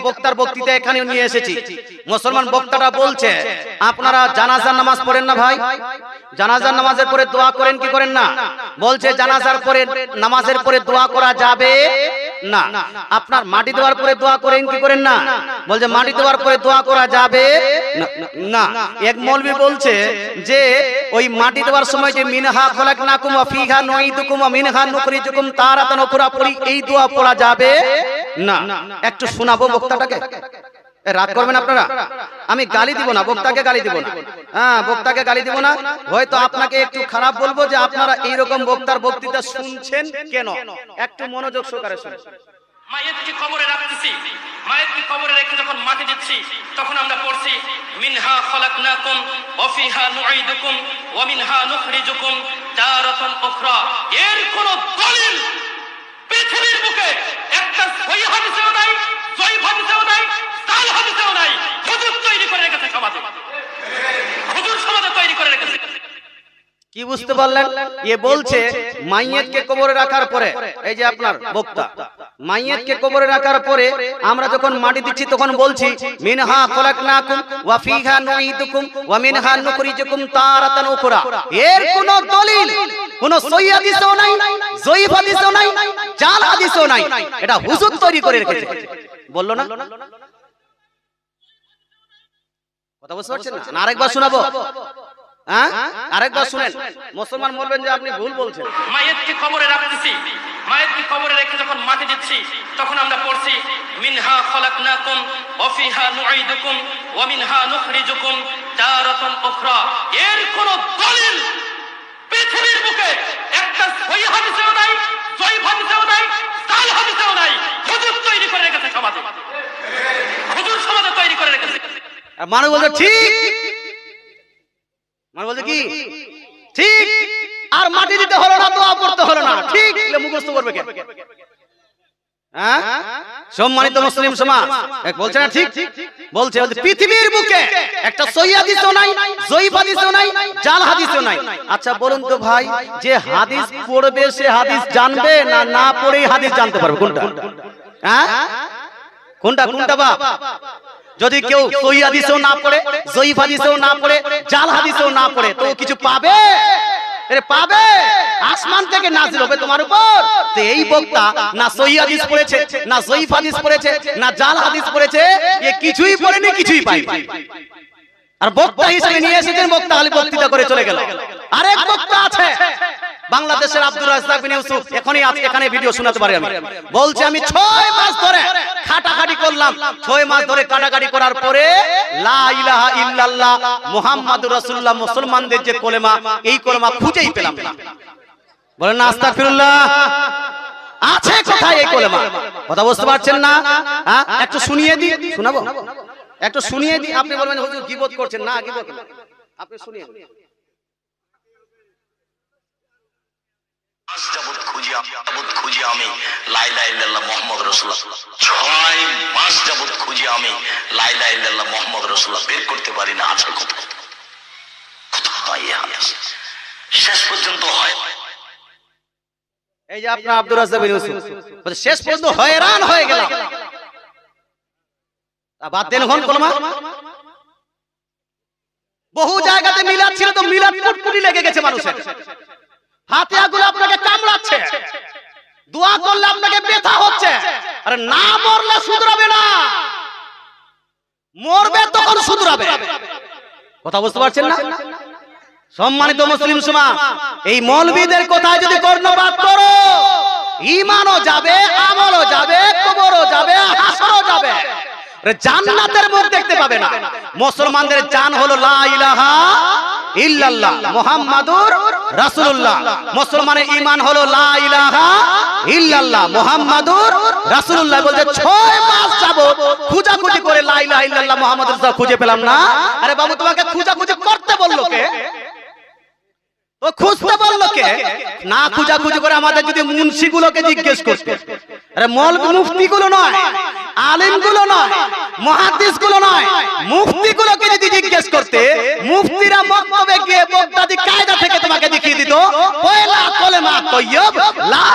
বক্তার বক্তৃতা এখানে নিয়ে এসেছি। মুসলমান বক্তাটা বলছে আপনারা জানাজার নামাজ পড়েন না ভাই? জানাজার নামাজের পরে দোয়া করেন কি করেন না? বলছে জানাজার পরে নামাজের পরে দোয়া করা যাবে না। আপনার মাটি দেওয়ার পরে দোয়া করেন কি করেন না? বলছে মাটি দেওয়ার পরে দোয়া করা যাবে না। এক মৌলবি বলছে যে ওই মাটি দেওয়ার সময় যে মিনহা খলাকনাকুম ওয়া ফিহা নুঈদুকুম ওয়া মিনহা নুখরিজুকুম তারাতান উখরা পড়ি, এই দোয়া পড়া যাবে না। একটু শোনাবো বক্তাটাকে, রাগ করবেন আপনারা? আমি গালি দিব না, বক্তাকে গালি দিব না। হ্যাঁ, বক্তাকে গালি দিব না। হয়তো আপনাকে একটু খারাপ বলবো যে আপনারা এইরকম বক্তার বক্তৃতা শুনছেন কেন। একটু মনোযোগ সহকারে শুনুন। মায়েরকে কবরে রাখতেছি, মায়েরকে কবরে রেখে যখন মাটি দিচ্ছি তখন আমরা পড়ছি মিনহা খলাকনাকুম ওয়া ফিহা নুঈদুকুম ওয়া মিনহা নুখরিজুকুম তারাতান উখরা। এর কোন দলিল পৃথিবীর বুকে একটা সহিহ হাদিসেও নাই, জয়ীফ হাদিসেও নাই, জাল হাদিসেও নাই। হুজুর তৈরি করে রেখেছে সমাজে, হুজুর সমাজে তৈরি করে রেখেছে। কি বুঝতে পারলেন? এ বলছে মাইয়েতকে কবরে রাখার পরে, এই যে আপনার বক্তা, মাইয়েতকে কবরে রাখার পরে আমরা যখন মাটি দিচ্ছি তখন বলছি মিনহা খলাকনাকুম ওয়া ফিহা নুঈদুকুম ওয়া মিনহা নুখরিজুকুম তারাতান উখরা। এর কোন দলিল, কোন সহিহ হাদিসও নাই, জয়ীফ হাদিসও নাই, জাল হাদিসও নাই। এটা হুজুর তৈরি করে রেখেছে। বললো না? কথা বুঝতে পারছেন না? আরেকবার শোনাবো। আরেকবার শুনেন, মুসলমান বলবেন যে আপনি ভুল বলছেন। মায়েরকে কবরে রাখতেছি, মায়েরকে কবরে রেখে যখন মাটি দিচ্ছি তখন আমরা পড়ছি মিনহা খলাকনাকুম ওয়া ফিহা নুঈদুকুম ওয়া মিনহা নুখরিজুকুম তারাতান উখরা। এর কোন দলিল পৃথিবীর বুকে একটা সহিহ হাদিসেও নাই, জয়ীফ হাদিসেও নাই, জাল হাদিসেও নাই। হুজুর তৈরি করে রেখেছে সমাজে, হুজুর সমাজে তৈরি করে রেখেছে। মানুষ বলছে ঠিক, মানে বলছে কি ঠিক, আর মাটি দিতে হলো না, দোয়া করতে হলো না, ঠিক মুখস্থ করবে কে? হ্যাঁ, সম্মানিত মুসলিম সমাজ বলছে না ঠিক? বলছে পৃথিবীর বুকে একটা সহিহ হাদিসও নাই, জয়ীফ হাদিসও নাই, জাল হাদিসও নাই। আচ্ছা বলুন তো ভাই, যে হাদিস পড়বে সে হাদিস জানবে না না পড়েই হাদিস জানতে পারবে? কোনটা? হ্যাঁ, কোনটা কোনটা বাপ? যদি কেউ সহিহ হাদিসও না পড়ে, জয়ীফ হাদিসও না পড়ে, জাল হাদিসও না পড়ে, তো কিছু পাবে? আরে পাবে, আসমান থেকে নাযিল হবে তোমার উপর। তো এই বক্তা না সহিহ হাদিস পড়েছে, না জয়ীফ হাদিস পড়েছে, না জাল হাদিস পড়েছে, এ কিছুই পড়েনি, কিছুই পায়নি। আর বক্তা হিসেবে নিয়ে এসেছেন, বক্তা খালি বক্তৃতা করে চলে গেল। আরেক বক্তা আছে বাংলাদেশের আব্দুর রাজ্জাক বিন ইউসুফ, এখনই আছে, এখানে ভিডিও শোনাতে পারি আমি। বলছে আমি 6 মাস ধরে কাটাকাটি করলাম, 6 মাস ধরে কাটাকাটি করার পরে লা ইলাহা ইল্লাল্লাহ মুহাম্মাদুর রাসূলুল্লাহ মুসলমানদের যে কলেমা, এই কলেমা খুঁজেই পেলাম না। বলেন না আস্তাগফিরুল্লাহ। আছে কোথায় এই কলেমা? কথা বুঝতে পারছেন না? হ্যাঁ, একটু শুনিয়ে দিই, শোনাবো? একটু শুনিয়ে দিই। আপনি বলবেন হুজুর গীবত করছেন। না, গীবত না, আপনি শুনিয়ে দিন। খুঁজি আমি লা ইলাহা ইল্লাল্লাহ মুহাম্মদ রাসূলুল্লাহ, 6 মাস যাবত খুঁজি আমি লা ইলাহা ইল্লাল্লাহ মুহাম্মদ রাসূলুল্লাহ, বের করতে পারি না। আছে কোথায়? কোথায় হাদিস? শেষ পর্যন্ত হয়। এই যে আপনার আব্দুর রাজ্জাক বিন ইউসুফ শেষ পর্যন্ত হয়রান হয়ে গেল। বাদ দেন হন কলমা। বহু জায়গাতে মিলাদ ছিল, তো মিলাদ কুটকুটি লেগে গেছে মানুষের। ফাতিহাগুলো আপনাকে কামড়াচ্ছে, দোয়া করলে আপনাকে ব্যথা হচ্ছে। আরে না মরলে শুধরাবে না, মরবে তখন শুধরাবে। কথা বুঝতে পারছেন না? সম্মানিত মুসলিম সমাজ, এই মৌলবীদের কথায় যদি কর্ণপাত করো, ঈমানও যাবে, আমলও যাবে, কবরও যাবে, হাসরও যাবে, জান্নাতের মুখ দেখতে পাবে না। মুসলমানদের জান হলো লা ইলাহা ইল্লাল্লাহ মুহাম্মাদুর রাসূলুল্লাহ। মুসলমানের ঈমান হলো লা ইলাহা ইল্লাল্লাহ মুহাম্মাদুর রাসূলুল্লাহ। বলতে 6 মাস যাবত খুঁজাখুঁজি করে লা ইলাহা ইল্লাল্লাহ মুহাম্মাদুর রাসূল খুঁজে পেলাম না। আরে বাবু, তোমাকে খুঁজাখুঁজি করতে বললো কে? তো খুঁজতে বললো কে? না খুঁজাখুঁজি করে আমাদের যদি মুন্সিগুলোকে জিজ্ঞেস করতে, আরে মৌলভী মুফতিগুলো নয়, আলিমগুলো নয়, মুহাদ্দিসগুলো নয়, মুফতিগুলোকে যদি জিজ্ঞেস করতে, মুফতিরা মক্তবে গিয়ে বগদাদি কায়দা থেকে তোমাকে দেখিয়ে দিত পয়লা কলেমা তাইয়্যিব লা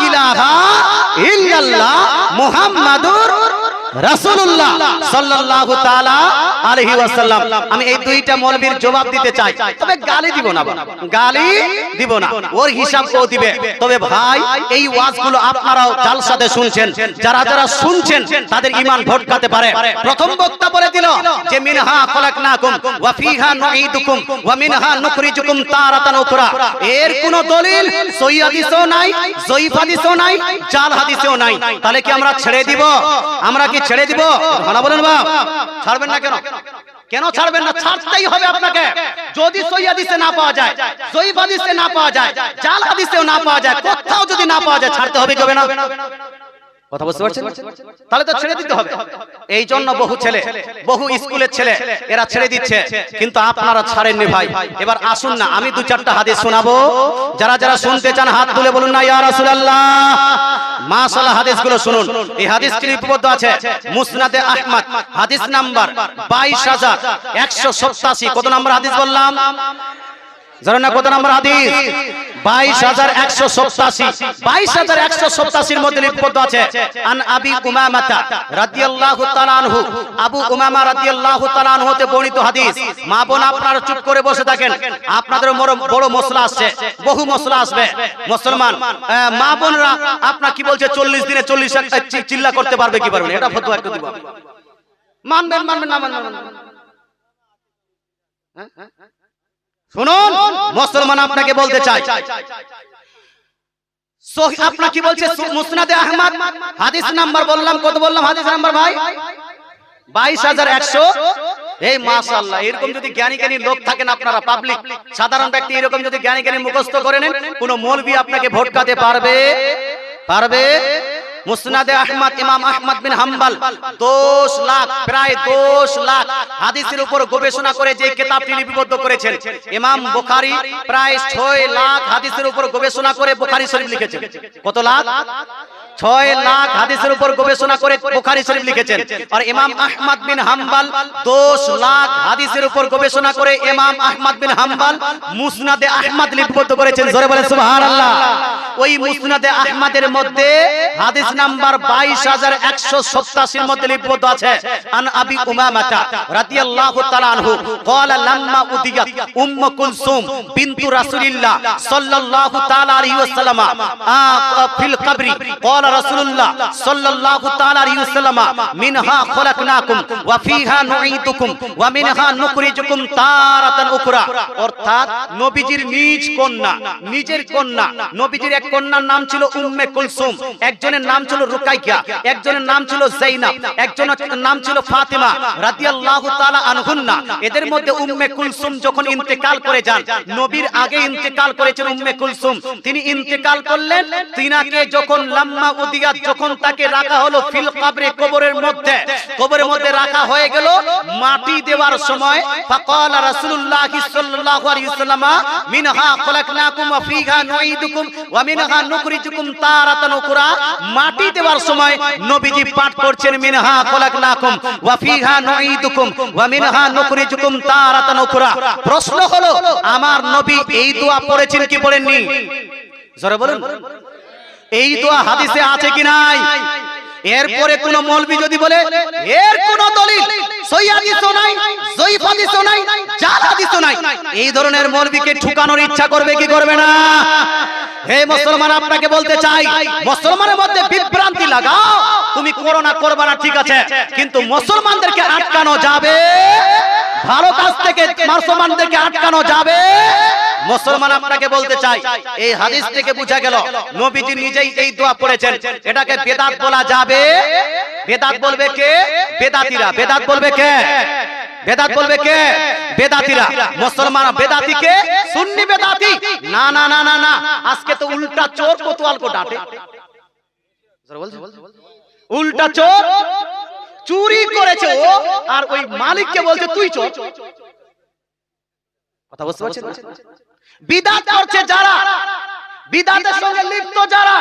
ইলাহা ইল্লাল্লাহ মুহাম্মাদুর রাসূলুল্লাহ সাল্লাল্লাহু তাআলা আলাইহি ওয়াসাল্লাম। আমি এই দুইটা মৌলবীর জবাব দিতে চাই, তবে গালি দিব না, গালি দিব না, ওর হিসাব ও দিবে। তবে ভাই এই ওয়াজগুলো আপনারাও জালসাতে শুনছেন, যারা যারা শুনছেন তাদের ঈমান ভটকাতে পারে। প্রথম বক্তা বলে দিল যে মিনহা খলাকনাকুম ওয়া ফিহা নুঈদুকুম ওয়া মিনহা নুখরিজুকুম তারাতান উখরা। এর কোন দলিল সহিহ হাদিসও নাই, জয়ীফ হাদিসও নাই, জাল হাদিসও নাই। তাহলে কি আমরা ছেড়ে দিব? আমরা কি ছেড়ে দিব? ভালো বলেন বাপ, ছাড়বেন না কেন? কেন ছাড়বেন না? ছাড়তেই হবে আপনাকে। যদি সহিহ হাদিসে না পাওয়া যায়, জয়ীফ হাদিসে না পাওয়া যায়, জাল হাদিসেও না পাওয়া যায়, কোথাও যদি না পাওয়া যায়, ছাড়তে হবে কি হবে না? কথা বুঝতে পারছেন? তাহলে তো ছেড়ে দিতে হবে। এই জন্য বহু ছেলে, বহু স্কুলের ছেলে এরা ছেড়ে দিচ্ছে, কিন্তু আপনারা ছাড়েননি ভাই। এবার আসুন না, আমি দু চারটা হাদিস শোনাবো, যারা যারা শুনতে চান হাত তুলে বলুন না ইয়া রাসূলুল্লাহ। মাশাআল্লাহ, হাদিসগুলো শুনুন। এই হাদিসটি লিপিবদ্ধ আছে মুসনাদে আহমদ, হাদিস নাম্বার 22187। কত নাম্বার হাদিস বললাম? জানেন না কত নাম্বার হাদিস? 22187। 22187 এর মধ্যে লিপিবদ্ধ আছে আন আবি উমামাতা রাদিয়াল্লাহু তাআলা আনহু। আবু উমামা রাদিয়াল্লাহু তাআলা আনহু হতে বর্ণিত হাদিস। মা বোন আপনারা চুপ করে বসে থাকেন, আপনাদের বড় মসলা আসছে, বহু মসলা আসবে। মুসলমান মা বোনরা আপনারা কি বলছে 40 দিনে 40 চিল্লা করতে পারবে কি পারবে না? এটা ফতোয়া একটু দিব। মানবেন মানবেন না মানবেন? শুনুন মুসলমান, আপনাকে বলতে চাই, আপনার কি বলছে মুসনাদে আহমদ হাদিস নাম্বার বললাম, কত বললাম হাদিস নাম্বার ভাই? 22100। এই মাশাআল্লাহ, এরকম যদি জ্ঞানী জ্ঞানী লোক থাকেন আপনারা, পাবলিক সাধারণ ব্যক্তি এরকম যদি জ্ঞানী জ্ঞানী মুখস্থ করে নেন, কোন মৌলবি আপনাকে ভটকাতে পারবে? পারবে? মুসনাদে আহমদ, ইমাম আহমদ বিন হাম্বল 10 লাখ, প্রায় 10 লাখ হাদিসের উপর গবেষণা করে যে কিতাবটি লিপিবদ্ধ করেছেন। ইমাম বুখারী প্রায় 6 লাখ হাদিসের উপর গবেষণা করে বুখারী শরীফ লিখেছেন। কত লাখ? 6 লাখ হাদিসের উপর গবেষণা করে বুখারী শরীফ লিখেছেন। আর ইমাম আহমদ বিন হাম্বল 10 লাখ হাদিসের উপর গবেষণা করে ইমাম আহমদ বিন হাম্বল মুসনাদে আহমদ লিপিবদ্ধ করেছেন। জোরে বলেন সুবহানাল্লাহ। ওই মুসনাদে আহমদের মধ্যে হাদিস নাম্বার 22187 এর মধ্যে লিপিবদ্ধ আছে আন আবি উমামাতা রাদিয়াল্লাহু তাআলা আনহু ক্বালা লাম্মা উদিয়াত উম্মু কুলসুম বিনতু রাসূলিল্লাহ সাল্লাল্লাহু তাআলা আলাইহি ওয়াসাল্লাম ফিল কবরি ক্বালা রাসূলুল্লাহ সাল্লাল্লাহু তাআলা আলাইহি ওয়াসাল্লাম মিনহা খলাকনাকুম ওয়া ফিহা নুঈদুকুম ওয়া মিনহা নুখরিজুকুম তারাতান উখরা। অর্থাৎ নবীজির নিজ কন্যা, নিজের কন্যা, নবীজির এক কন্যার নাম ছিল উম্মে কুলসুম, একজনের নাম ছিল রুকাইয়া, একজনের নাম ছিল যায়নাব, একজনের নাম ছিল ফাতিমা রাদিয়াল্লাহু তাআলা আনহুন্না। এদের মধ্যে উম্মে কুলসুম যখন ইন্তেকাল করে যান, নবীর আগে ইন্তেকাল করেছেন উম্মে কুলসুম, তিনি ইন্তেকাল করলেন, তিনাকে যখন লাম্মা উদিয়াত, যখন তাকে রাখা হলো ফিল কবরে, কবরের মধ্যে রাখা হয়ে গেল, মাটি দেওয়ার সময় ফাকালা রাসূলুল্লাহ সাল্লাল্লাহু আলাইহি ওয়াসাল্লাম মিনহা খলাকনাকুম ওয়া ফিহা নুঈদুকুম ওয়া মিনহা নুখরিজুকুম তারাতান উখরা। মাটি দেওয়ার সময় নবীজি পাঠ করছেন মিনহা খলাকনাকুম ওয়া ফিহা নুঈদুকুম ওয়া মিনহা নুখরিজুকুম তারাতান উখরা। প্রশ্ন হলো, আমার নবী এই দোয়া পড়েছেন কি পড়েননি? জোরে বলুন, এই দোয়া হাদিসে আছে কি নাই? এরপরে কোন মৌলবি যদি বলে এর কোন দলিল সহিহ হাদিসও নাই, জয়ীফ হাদিসও নাই, জাল হাদিসও নাই, এই ধরনের মৌলবিকে ঠুকানোর ইচ্ছা করবে কি করবে না? হে মুসলমান, আপনাকে বলতে চাই, মুসলমানের মধ্যে বিভ্রান্তি লাগাও, তুমি করোনা করবা না ঠিক আছে, কিন্তু মুসলমানদেরকে আটকানো যাবে, ভালো কাজ থেকে মুসলমানদেরকে আটকানো যাবে। মুসলমান, আপনাকে বলতে চাই, এই হাদিস থেকে বোঝা গেল নবীজি নিজেই এই দোয়া পড়েছেন। এটাকে বেদাত বলা যাবে? বেদাত বলবে কে? বেদাতীরা। বেদাত বলবে কে? বেদাত বলবে কে? বেদাতীরা। মুসলমান বেদাতীকে সুন্নি বেদাতী না না না না না, আজকে তো উল্টা চোর কোতোয়ালকে ডাঁটে। উল্টা চোর, চুরি করেছে ও, আর ওই মালিককে বলছে তুই চোর। কথা বুঝতে পারছেন? বিদআত করছে যারা, বিদআতের সঙ্গে লিপ্ত যারা,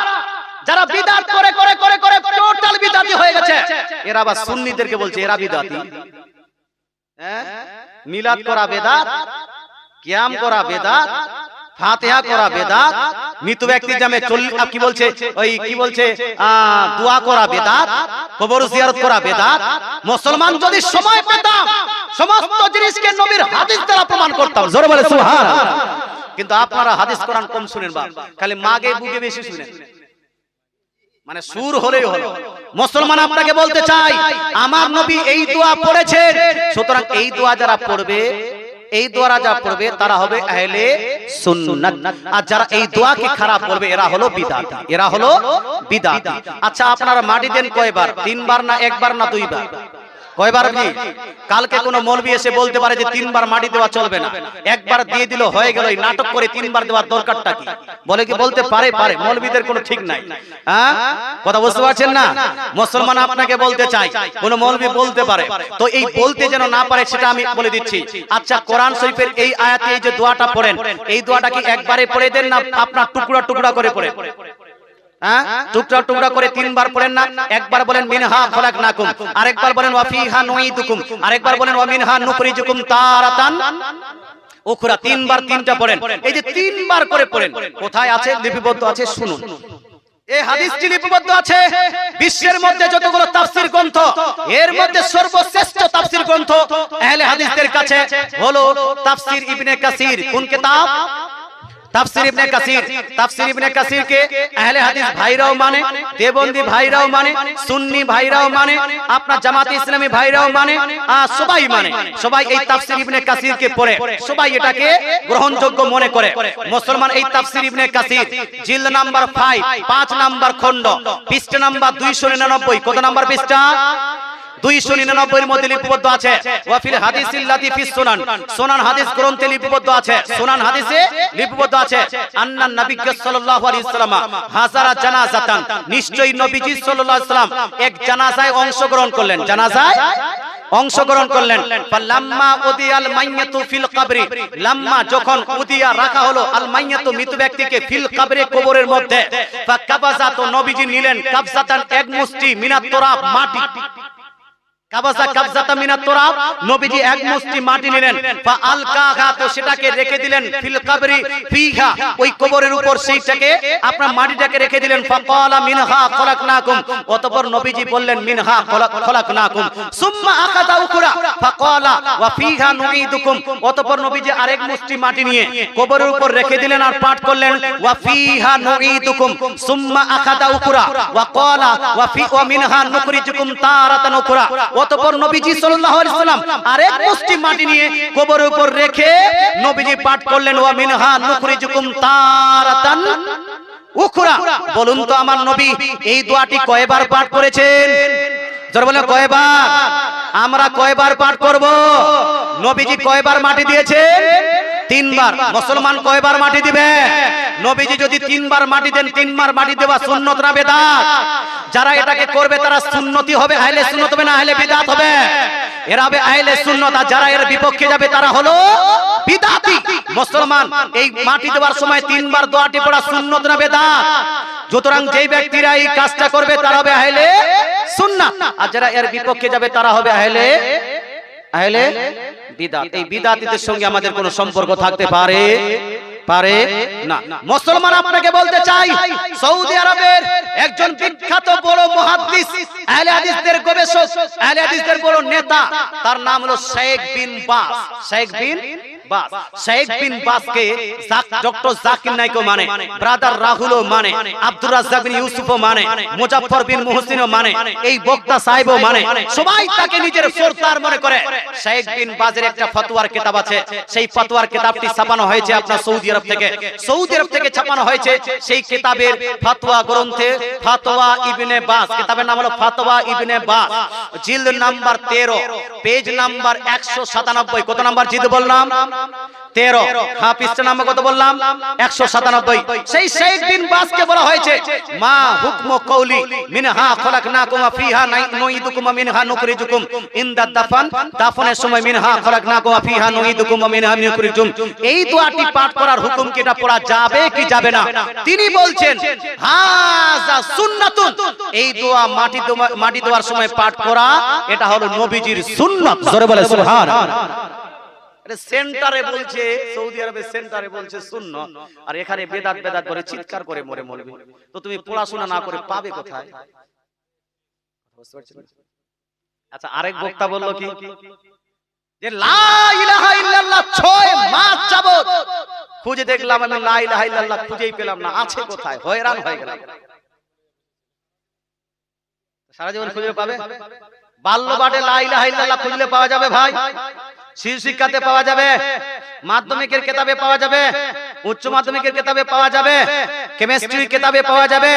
যারা বিদআত করে করে করে করে টোটাল বিদআতি হয়ে গেছে, এরা আবার সুন্নিদেরকে বলছে এরা বিদআতি। মিলাদ করা বেদাত, কিয়াম করা বেদাত, ফাতিহা করা বেদাত, মৃত ব্যক্তির নামে কি বলছে ওই কি বলছে দোয়া করা বেদাত, কবর জিয়ারত করা বেদাত। মুসলমান যদি সময় পেতাম সমস্ত জিনিসকে নবীর হাদিস দ্বারা প্রমাণ করতাম। জোরে বলে সুবহানাল্লাহ। কিন্তু আপনারা হাদিস কোরআন কম শুনেন, বা খালি মাগে বুগে বেশি শুনেন, মানে সুর হলেই হলো। মুসলমান আপনাকে বলতে চাই, আমার নবী এই দোয়া পড়েছেন, সুতরাং এই দোয়া যারা পড়বে, এই দোয়া যারা পড়বে তারা হবে আহলে সুন্নাত। আর যারা এই দোয়াকে খারাপ বলবে এরা হলো বিদআতি, এরা হলো বিদআতি। আচ্ছা, আপনারা মাটি দেন কয়বার? 3 বার না 1 বার না 2 বার? কয়বার কি? কালকে কোন মৌলবি এসে বলতে পারে যে 3 বার মাটি দেওয়া চলবে না, 1 বার দিয়ে দিল হয়ে গেল, এই নাটক করে 3 বার দেওয়ার দরকারটা কি? বলে কি বলতে পারে? পারে। মৌলবিদের কোনো ঠিক নাই। হ্যাঁ, কথা বুঝতে পারছেন না? মুসলমান আপনাকে বলতে চাই, কোন মৌলবি বলতে পারে, তো এই বলতে যেন না পারে সেটা আমি বলে দিচ্ছি। আচ্ছা, কোরআন শরীফের এই আয়াতে এই যে দোয়াটা পড়েন, এই দোয়াটা কি একবারে পড়ে দেন না আপনার টুকরা টুকরা করে পড়েন? হ্যাঁ, টুকরা টুকরা করে 3 বার পড়েন না? একবার বলেন মিনহা খলাকনাকুম, আরেকবার বলেন ওয়া ফিহা নুঈদুকুম, আরেকবার বলেন ওয়া মিনহা নুখরিজুকুম তারাতান উখরা। 3 বার 3টা পড়েন। এই যে 3 বার করে পড়েন, কোথায় আছে? লিপিবদ্ধ আছে, শুনুন। এই হাদিসটি লিপিবদ্ধ আছে বিশ্বের মধ্যে যতগুলো তাফসীর গ্রন্থ, এর মধ্যে সর্বশ্রেষ্ঠ তাফসীর গ্রন্থ আহলে হাদিসদের কাছে হলো তাফসীর ইবনে কাসির। কোন কিতাব? তাফসীর ইবনে কাসির। তাফসীর ইবনে কাসির কে আহলে হাদিস ভাইরাও মানে, দেবন্দী ভাইরাও মানে, সুন্নি ভাইরাও মানে, আপনার জামাতে ইসলামী ভাইরাও মানে, সবাই মানে। সবাই এই তাফসীর ইবনে কাসির কে পড়ে, সবাই এটাকে গ্রহণযোগ্য মনে করে। মুসলমান এই তাফসীর ইবনে কাসির জিলদ নাম্বার 5 নাম্বার খণ্ড, পৃষ্ঠা নাম্বার 299। কত নাম্বার পৃষ্ঠা? 299 এর মধ্যে লিপিবদ্ধ আছে ওয়া ফিল হাদিসিল লাতি ফিস সুনান। সুনান হাদিস গ্রন্থে লিপিবদ্ধ আছে, সুনান হাদিসে লিপিবদ্ধ আছে আন্না নবী সাল্লাল্লাহু আলাইহি ওয়াসাল্লাম হাজারা জানাজাতান, নিশ্চয়ই নবীজি সাল্লাল্লাহু আলাইহি ওয়াসাল্লাম এক জানাজায় অংশগ্রহণ করলেন, জানাজায় অংশগ্রহণ করলেন। ফালাম্মা উদিয়াল মাইয়াতু ফিল কবরি, লাম্মা যখন উদিয়া রাখা হলো আল মাইয়াতু মৃত ব্যক্তিকে ফিল কবরে কবরের মধ্যে, ফাকাবাজা তো নবীজি নিলেন কাবজাতান এক মুষ্টি মিনাত তুরাব মাটি, কাবাজা কাবজাতা মিনাত তুরাব, নবীজি এক মুষ্টি মাটি নিলেন, ফা আলকাহা তো সেটাকে রেখে দিলেন ফিল কবরি ফিহা, ওই কবরের উপর সেইটাকে আপনার মাটিটাকে রেখে দিলেন। ফাকালা মিনহা খলাকনাকুম, অতঃপর নবীজি বললেন মিনহা খলাকনাকুম। সুম্মা আকাদা উখরা ফাকালা ওয়া ফিহা নুঈদুকুম, অতঃপর নবীজি আরেক মুষ্টি মাটি নিয়ে কবরের উপর রেখে দিলেন আর পাঠ করলেন ওয়া ফিহা নুঈদুকুম সুম্মা আকাদা উখরা ওয়া ক্বালা ওয়া মিনহা নুখরিজুকুম তারাতান উখরা। অতঃপর নবীজি সাল্লাল্লাহু আলাইহি ওয়াসাল্লাম আরেক মুষ্টি মাটি নিয়ে কবরের উপর রেখে নবীজি পাঠ করলেন ওয়া মিনহা নুখরিজুকুম তারাতান উখরা। বলুন তো আমার নবী এই দোয়াটি কয়বার পাঠ করেছেন? জোরে বলেন কয়বার? আমরা কয়বার পাঠ করব? নবীজি কয়বার মাটি দিয়েছেন? 3 বার। মুসলমান কয়বার মাটি দিবে? নবীজি যদি 3 বার মাটি দেন, 3 বার মাটি দেওয়া সুন্নত না বেদাত? যারা এটাকে করবে তারা সুন্নতি হবে, আহলে সুন্নত হবে না আহলে বিদআত হবে? এরা হবে আহলে সুন্নত, আর যারা এর বিপক্ষে যাবে তারা হলো বিদআতি। মুসলমান এই মাটি দেওয়ার সময় 3 বার দোয়াটি পড়া সুন্নত না বেদাত? সুতরাং যেই ব্যক্তিরা এই কাজটা করবে তারা হবে আহলে সুন্নাত, আর যারা এর বিপক্ষে যাবে তারা হবে আহলে বিদআত। এই বিদআতীদের সঙ্গে আমাদের কোনো সম্পর্ক থাকতে পারে না। মুসলমান আপনাকে বলতে চাই, সৌদি আরবের একজন বিখ্যাত বড় মুহাদ্দিস, আহলে হাদিসদের গবেষক, আহলে হাদিসদের বড় নেতা, তার নাম হলো শেখ বিন বাস। শেখ বিন বাস, শেখ বিন বাসকে ডক্টর জাকির নাইকও মানে, ব্রাদার রাহুলও মানে, আব্দুর রাজ্জাক বিন ইউসুফও মানে, মুজাফফর বিন মুহসিনও মানে, এই বক্তা সাহেবও মানে, সবাই তাকে নিজের সরদার মনে করে। শেখ বিন বাজের একটা ফতোয়ার কিতাব আছে, সেই ফতোয়ার কিতাবটি ছাপানো হয়েছে আপনার সৌদি আরব থেকে ছাপানো হয়েছে। সেই কিতাবের ফতোয়া গ্রন্থে ফতোয়া ইবনে বাস, কিতাবের নাম হলো ফতোয়া ইবনে বাস, জিলদ নাম্বার 13, পেজ নাম্বার 197। কত নাম্বার জিলদ বললাম? 13। হ্যাঁ, পৃষ্ঠা নাম্বার কত বললাম? 197। সেই শেখ বিন বাসকে বলা হয়েছে মা হুকমু কওলি মিনহা খলাকনাকুম ওয়া ফিহা নুঈদুকুম ওয়া মিনহা নুখরিজুকুম ইনদা দাফন, দাফনের সময় মিনহা খলাকনাকুম ওয়া ফিহা নুঈদুকুম ওয়া মিনহা নুখরিজুম। এই দোয়াটি পাঠ করার হুকুম কি এটা পড়া যাবে কি যাবে না? তিনি বলছেন হাযা সুন্নাতুন, এই দোয়া মাটি দেওয়ার সময় পাঠ করা এটা হলো নবীজির সুন্নাত। জোরে বলে সুবহানাল্লাহ। সেন্টারে বলছে, সৌদি আরবে সেন্টারে বলছে সুন্নাত, আর এখানে বেদাত বেদাত করে চিৎকার করে মরে মরবে। তো তুমি পড়াশোনা না করে পাবে কোথায়? আচ্ছা, আরেক বক্তা বললো কি যে লা ইলাহা ইল্লাল্লাহ 6 মাস যাবত খুঁজে দেখলাম, আমি লা ইলাহা ইল্লাল্লাহ খুঁজেই পেলাম না, আছে কোথায়? হয়রান হয়ে গেলাম। সারা জীবন খুঁজে পাবে? বাল্যবাটে লা ইলাহা ইল্লাল্লাহ খুঁজলে পাওয়া যাবে ভাই? শিশু শিক্ষাতে পাওয়া যাবে, মাধ্যমিকের কিতাবে পাওয়া যাবে, উচ্চ মাধ্যমিকের কিতাবে পাওয়া যাবে, কেমিস্ট্রির কিতাবে পাওয়া যাবে,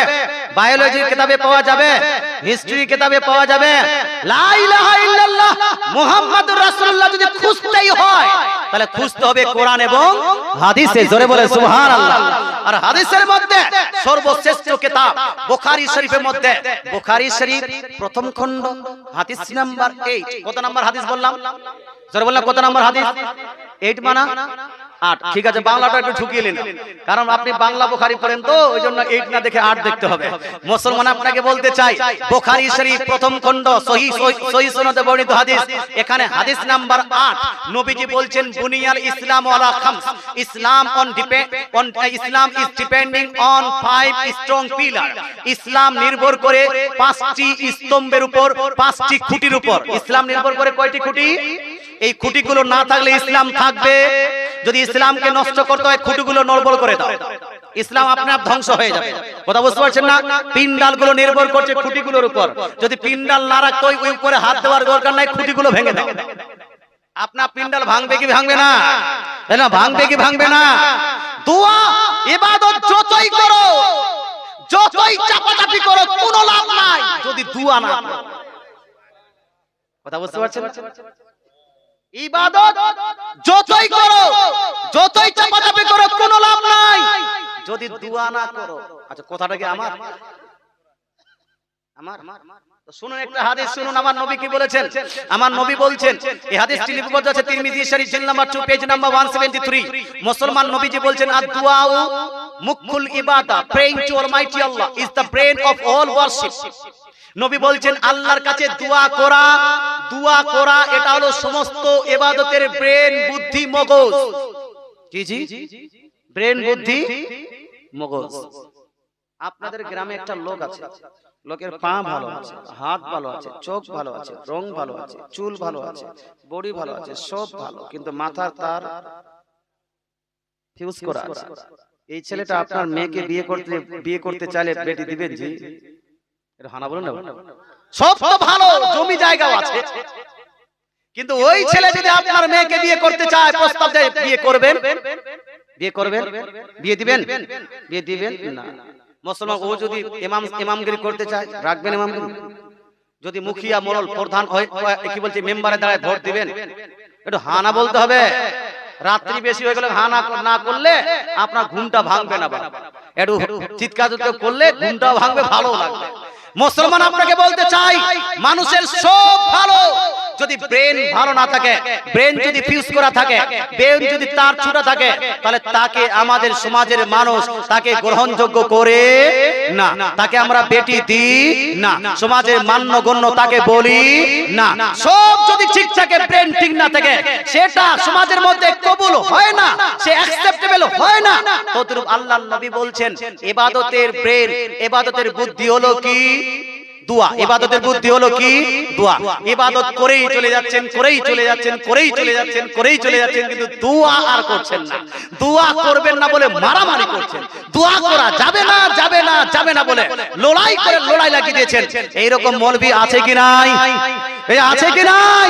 বায়োলজির কিতাবে পাওয়া যাবে, হিস্ট্রি কিতাবে পাওয়া যাবে। লা ইলাহা ইল্লাল্লাহ মুহাম্মাদুর রাসূলুল্লাহ যদি খুঁজতেই হয় তাহলে খুঁজতে হবে কোরআন এবং হাদিসে। জোরে বলে সুবহানাল্লাহ। আর হাদিসের মধ্যে সর্বশ্রেষ্ঠ কিতাব বুখারী শরীফের মধ্যে, বুখারী শরীফ প্রথম খণ্ড হাদিস নাম্বার 8। কত নাম্বার হাদিস বললাম? জোরে বললাম কত নাম্বার হাদিস? 8 মানা 8। ঠিক আছে, বাংলাটা একটু ঠুকিয়ে নিন, কারণ আপনি বাংলা বুখারী পড়েন তো ওই জন্য 8 না দেখে 8 দেখতে হবে। মুসলমান আপনাকে বলতে চাই, বুখারী শরীফ প্রথম খণ্ড সহিহ সনদে বর্ণিত হাদিস, এখানে হাদিস নাম্বার 8। নবীজি বলছেন বুনিয়াল ইসলাম আলা খামস, Islam Islam is depending on 5 strong pillar. Islam নির্ভর করে 5টি স্তম্ভের উপর, 5টি খুঁটির উপর। ইসলাম নির্ভর করে কয়টি খুঁটি? এই খুঁটিগুলো না থাকলে ইসলাম থাকবে। যদি ইসলামকে নষ্ট করতে হয় খুঁটিগুলো নড়বড় করে দাও, ইসলাম আপনি আপ ধ্বংস হয়ে যাবে। কথা বুঝতে পারছেন না? পিন্ডালগুলো নির্ভর করছে খুঁটিগুলোর উপর। যদি পিন্ডাল না রাখতো ওই উপরে হাত দেওয়ার দরকার নাই, খুঁটিগুলো ভেঙে দাও। আপনার পিন্ডাল ভাঙবে কি ভাঙবে না? না ভাঙবে কি ভাঙবে না? দোয়া ইবাদত যতই করো, যতই চাপাচাপি করো, কোনো লাভ নাই যদি দোয়া না করো। কথা বুঝতে পারছেন? ইবাদত যতই করো, যতই চাপাচাপি করো, কোনো লাভ নাই যদি দোয়া না করো। আচ্ছা, কথাটা কি আমার? তো শুনুন একটা হাদিস, শুনুন আমার নবী কি বলেছেন। আমার নবী বলছেন, এই হাদিসটি লিপিবদ্ধ আছে তিরমিজি শরীফ জিলদ নাম্বার 2 পেজ নাম্বার 173। মুসলমান নবীজি বলছেন, আদ-দুআউ মুখুল ইবাদা, praying to almighty Allah is the brain of all worship. নবী বলছেন আল্লাহর কাছে দোয়া করা, দোয়া করা এটা হলো সমস্ত ইবাদতের ব্রেন, বুদ্ধি, মগজ। জি জি, ব্রেন, বুদ্ধি, মগজ। আপনাদের গ্রামে একটা লোক আছে, লোকের পা ভালো আছে, হাত ভালো আছে, চোখ ভালো আছে, রং ভালো আছে, চুল ভালো আছে, বডি ভালো আছে, সব ভালো, কিন্তু মাথার তার ফিউজ করা আছে। এই ছেলেটা আপনার মেয়েকে বিয়ে করতে চাইলে বেটি দিবেন? জি, এটা হানা বলুন না। সব তো ভালো, জমি জায়গাও আছে, কিন্তু ওই ছেলে যদি আপনার মেয়েকে বিয়ে করতে চায়, প্রস্তাব দেয়, বিয়ে করবেন? বিয়ে করবেন? বিয়ে দিবেন? বিয়ে দিবেন না। মুসলমান ও যদি ইমামগিরি করতে চায়, রাখবেন ইমামগিরি? যদি মুখিয়া, মোড়ল, প্রধান কি বলছে মেম্বারে দাঁড়ায় ভোট দিবেন? একটু হানা বলতে হবে। রাত্রি বেশি হয়ে গেলে হানা না করলে আপনার ঘুমটা ভাঙবে না, একটু চিৎকার করলে ঘুমটাও ভাঙবে, ভালো লাগবে। মুসলমান আপনাকে বলতে চাই, মানুষের সব ভালো, যদি ব্রেন ভালো না থাকে, ব্রেন যদি ফিউজ করা থাকে, ব্রেন যদি তার ছোটা থাকে, তাহলে তাকে আমাদের সমাজের মানুষ তাকে গ্রহণযোগ্য করে না, তাকে আমরা বেটি দিই না, সমাজের মান্যগণ্য তাকে বলি না। সব যদি ঠিক থাকে, ব্রেন ঠিক না থাকে, সেটা সমাজের মধ্যে কবুল হয় না, সে অ্যাকসেপ্টেবল হয় না। তদ্রূপ আল্লাহর নবী বলছেন, ইবাদতের ব্রেন, ইবাদতের বুদ্ধি হলো কি? দোয়া। ইবাদতের বুদ্ধি হলো কি? দোয়া। ইবাদত করেই চলে যাচ্ছেন, করেই চলে যাচ্ছেন, করেই চলে যাচ্ছেন, করেই চলে যাচ্ছেন, কিন্তু দোয়া আর করছেন না। দোয়া করবেন না বলে মারামারি করছেন, দোয়া করা যাবে না, যাবে না, যাবে না বলে লড়াই করে লড়াই লাগিয়ে দিয়েছেন। এইরকম মৌলবি আছে কি নাই? এই আছে কি নাই?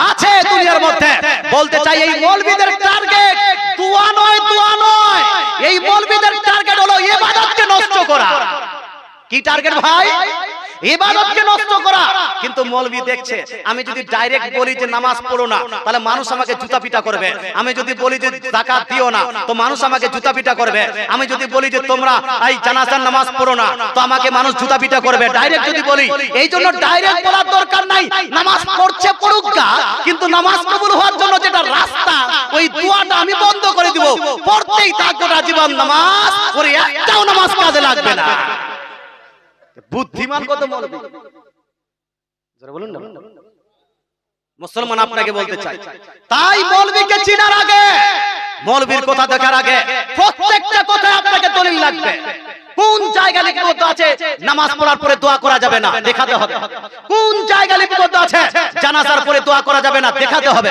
আছে দুনিয়ার মধ্যে। বলতে চাই, এই মৌলবিদের টার্গেট দোয়া নয়, দোয়া নয়, এই মৌলবিদের টার্গেট হলো ইবাদতকে নষ্ট করা। কি টার্গেট ভাই? ইবাদতকে নষ্ট করা। কিন্তু মৌলবি দেখছে, আমি যদি ডাইরেক্ট বলি যে নামাজ পড়ো না, তাহলে মানুষ আমাকে জুতা পিটা করবে। আমি যদি বলি যে যাকাত দিও না, তো মানুষ আমাকে জুতা পিটা করবে। আমি যদি বলি যে তোমরা এই জানাজার নামাজ পড়ো না, তো আমাকে মানুষ জুতা পিটা করবে। ডাইরেক্ট যদি বলি, এই জন্য ডাইরেক্ট বলার দরকার নাই। নামাজ পড়ছে পড়ুক না, কিন্তু নামাজ কবুল হওয়ার জন্য যেটা রাস্তা, ওই দোয়াটা আমি বন্ধ করে দিব। পড়তেই থাকবো জীবন নামাজ, ওর একটাও নামাজ কাজে লাগবে না। বুদ্ধিমান কত মৌলবি, যারা বলুন না। মুসলমান আপনাকে বলতে চাই, তাই মৌলবীকে চিনার আগে, মৌলবীর কথা দেখার আগে প্রত্যেকটা কথায় আপনাকে দলিল লাগবে। কোন জায়গায় লিপিবদ্ধ আছে নামাজ পড়ার পরে দোয়া করা যাবে না, দেখাতে হবে। কোন জায়গায় লিপিবদ্ধ আছে জানাজার পরে দোয়া করা যাবে না, দেখাতে হবে।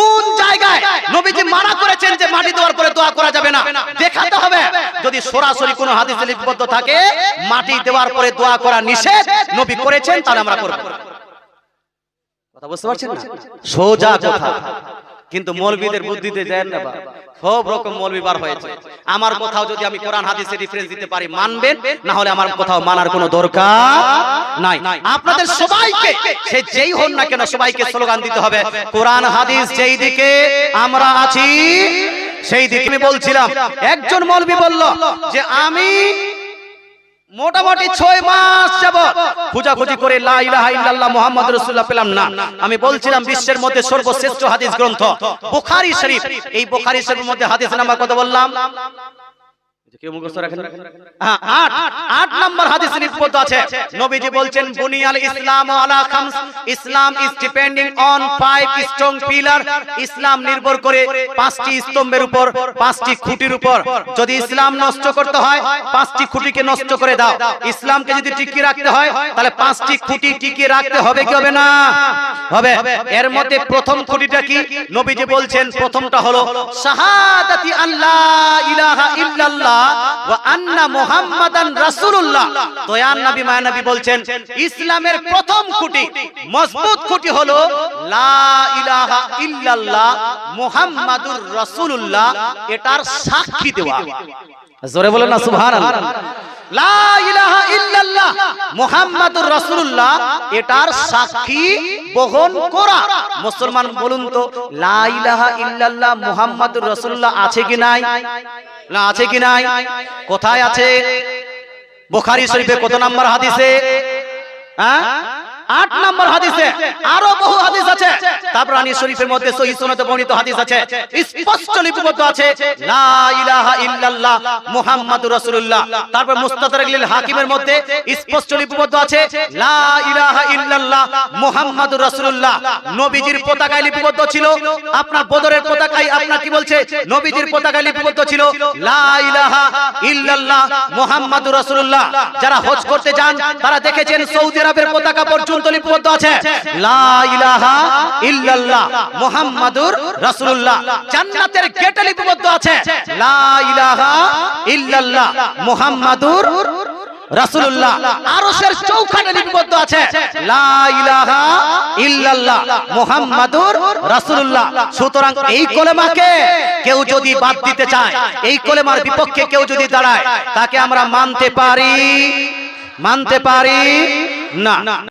কোন জায়গায় নবীজি মানা করেছেন যে মাটি দেওয়ার পরে দোয়া করা যাবে না, দেখাতে হবে। যদি সরাসরি কোনো হাদিসে লিপিবদ্ধ থাকে মাটি দেওয়ার পরে দোয়া করা নিষেধ, নবী করেছেন, তাহলে আমরা করব। কথা বুঝতে পারছেন না? সোজা কথা। কিন্তু মৌলবীদের বুদ্ধিতে দেন না, সব রকম মৌলবী বার হয়েছে। আমার কথাও যদি আমি কোরআন হাদিসে রেফারেন্স দিতে পারি মানবেন, না হলে আমার কথাও মানার কোনো দরকার নাই। আপনাদের সবাইকে, সে যেই হন না কেন, সবাইকে স্লোগান দিতে হবে, কোরআন হাদিস যেই দিকে আমরা আছি সেই দিকে। আমি বলছিলাম, একজন মৌলবী বলল যে আমি মোটামুটি 6 মাস যাবত খোঁজাখুঁজি করে লা ইলাহা ইল্লাল্লাহ মুহাম্মাদুর রাসূলুল্লাহ পেলাম না। আমি বলছিলাম বিশ্বের মধ্যে সর্বশ্রেষ্ঠ হাদিস গ্রন্থ বুখারী শরীফ, এই বুখারী শরীফের মধ্যে হাদিস নাম্বার কত বললাম? কেউ মুখস্থ রাখেন? 8 নম্বর হাদিসে লিপিবদ্ধ আছে, নবীজি বলছেন বুনিয়াল ইসলাম আলা খামস, Islam is depending on 5 strong pillar. Islam নির্ভর করে 5টি স্তম্ভের উপর, 5টি খুঁটির উপর। যদি ইসলাম নষ্ট করতে হয় 5টি খুঁটিকে নষ্ট করে দাও। ইসলামকে যদি টিকিয়ে রাখতে হয় তাহলে 5টি খুঁটি টিকিয়ে রাখতে হবে কি হবে না? হবে। এর মধ্যে প্রথম খুঁটিটা কি? নবীজি বলছেন প্রথমটা হলো শাহাদাতি আল্লাহ ইলাহা ইল্লাল্লাহ ওয়া আন্না মুহাম্মাদান রাসূলুল্লাহ। দয়ান নবী মায়া নবী বলছেন ইসলামের প্রথম খুঁটি, মজবুত খুঁটি হলো লা ইলাহা ইল্লাল্লাহ মুহাম্মাদুর রাসূলুল্লাহ, এটার সাক্ষী দেওয়া। জোরে বলেন না সুবহানাল্লাহ। লা ইলাহা ইল্লাল্লাহ মুহাম্মাদুর রাসূলুল্লাহ, এটার সাক্ষী বহন করা। মুসলমান বলুন তো, লা ইলাহা ইল্লাল্লাহ মুহাম্মাদুর রাসূলুল্লাহ আছে কি নাই? না, আছে কি নাই? কোথায় আছে? বুখারী শরীফে কত নম্বর হাদিসে? 8 নম্বর হাদিসে। আরো বহু হাদিস আছে। তাবরানী শরীফের মধ্যে সহিহ সুন্নাতে বর্ণিত হাদিস আছে, স্পষ্ট লিপিবদ্ধ আছে লা ইলাহা ইল্লাল্লাহ মুহাম্মাদুর রাসূলুল্লাহ। তারপর মুস্তাদরাক লিল হাকিমের মধ্যে স্পষ্ট লিপিবদ্ধ আছে লা ইলাহা ইল্লাল্লাহ মুহাম্মাদুর রাসূলুল্লাহ। নবীজির পতাকায় লিপিবদ্ধ ছিল, আপনার বদরের পতাকায় আপনার কি বলছে? নবীজির পতাকায় লিপিবদ্ধ ছিল লা ইলাহা ইল্লাল্লাহ মুহাম্মাদুর রাসূলুল্লাহ। যারা হজ করতে যান তারা দেখেছেন সৌদি আরবের পতাকা পর্যন্ত লিপিবদ্ধ আছে লা ইলাহা ইল্লাল্লাহ মুহাম্মাদুর রাসূলুল্লাহ। জান্নাতের গেটে লিপিবদ্ধ আছে লা ইলাহা ইল্লাল্লাহ মুহাম্মাদুর রাসূলুল্লাহ। আরশের চৌখানে লিপিবদ্ধ আছে লা ইলাহা ইল্লাল্লাহ মুহাম্মাদুর রাসূলুল্লাহ। সুতরাং এই কলেমাকে কেউ যদি বাদ দিতে চায়, এই কলেমার বিপক্ষে কেউ যদি দাঁড়ায়, তাকে আমরা মানতে পারি না।